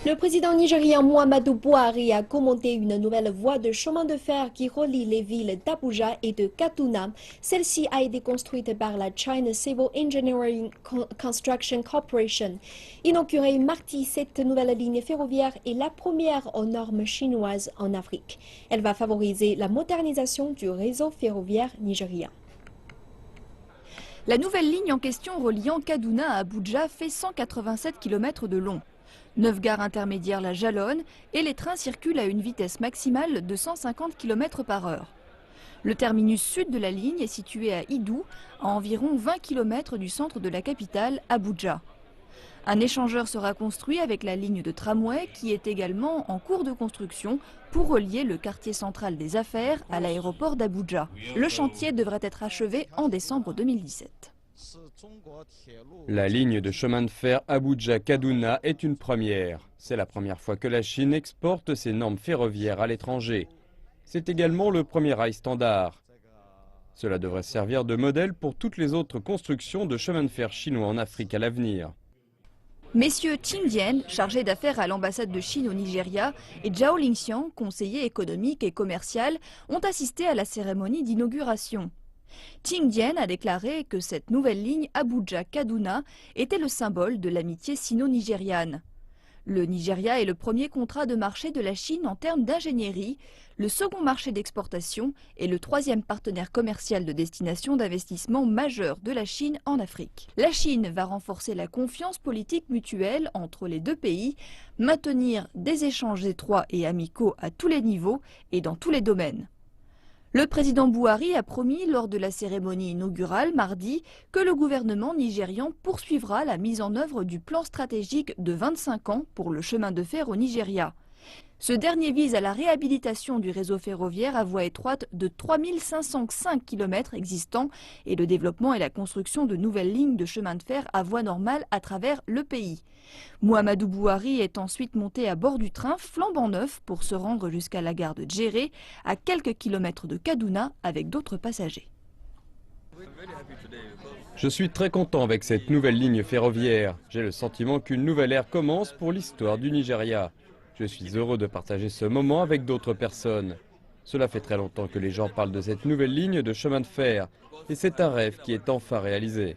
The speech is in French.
Le président nigérian Muhammadu Buhari a commenté une nouvelle voie de chemin de fer qui relie les villes d'Abuja et de Kaduna. Celle-ci a été construite par la China Civil Engineering Construction Corporation. Inaugurée mardi, cette nouvelle ligne ferroviaire est la première aux normes chinoises en Afrique. Elle va favoriser la modernisation du réseau ferroviaire nigérien. La nouvelle ligne en question reliant Kaduna à Abuja fait 187 km de long. 9 gares intermédiaires la jalonnent et les trains circulent à une vitesse maximale de 150 km par heure. Le terminus sud de la ligne est situé à Idou, à environ 20 km du centre de la capitale, Abuja. Un échangeur sera construit avec la ligne de tramway qui est également en cours de construction pour relier le quartier central des affaires à l'aéroport d'Abuja. Le chantier devrait être achevé en décembre 2017. La ligne de chemin de fer Abuja-Kaduna est une première. C'est la première fois que la Chine exporte ses normes ferroviaires à l'étranger. C'est également le premier rail standard. Cela devrait servir de modèle pour toutes les autres constructions de chemin de fer chinois en Afrique à l'avenir. Messieurs Qin Dian, chargé d'affaires à l'ambassade de Chine au Nigeria, et Zhao Lingxiang, conseiller économique et commercial, ont assisté à la cérémonie d'inauguration. Qin Dian a déclaré que cette nouvelle ligne Abuja-Kaduna était le symbole de l'amitié sino-nigériane. Le Nigeria est le premier contrat de marché de la Chine en termes d'ingénierie, le second marché d'exportation et le troisième partenaire commercial de destination d'investissement majeur de la Chine en Afrique. La Chine va renforcer la confiance politique mutuelle entre les deux pays, maintenir des échanges étroits et amicaux à tous les niveaux et dans tous les domaines. Le président Buhari a promis lors de la cérémonie inaugurale mardi que le gouvernement nigérian poursuivra la mise en œuvre du plan stratégique de 25 ans pour le chemin de fer au Nigeria. Ce dernier vise à la réhabilitation du réseau ferroviaire à voie étroite de 3505 km existants et le développement et la construction de nouvelles lignes de chemin de fer à voie normale à travers le pays. Muhammadu Buhari est ensuite monté à bord du train flambant neuf pour se rendre jusqu'à la gare de Djéré, à quelques kilomètres de Kaduna, avec d'autres passagers. Je suis très content avec cette nouvelle ligne ferroviaire. J'ai le sentiment qu'une nouvelle ère commence pour l'histoire du Nigeria. Je suis heureux de partager ce moment avec d'autres personnes. Cela fait très longtemps que les gens parlent de cette nouvelle ligne de chemin de fer et c'est un rêve qui est enfin réalisé.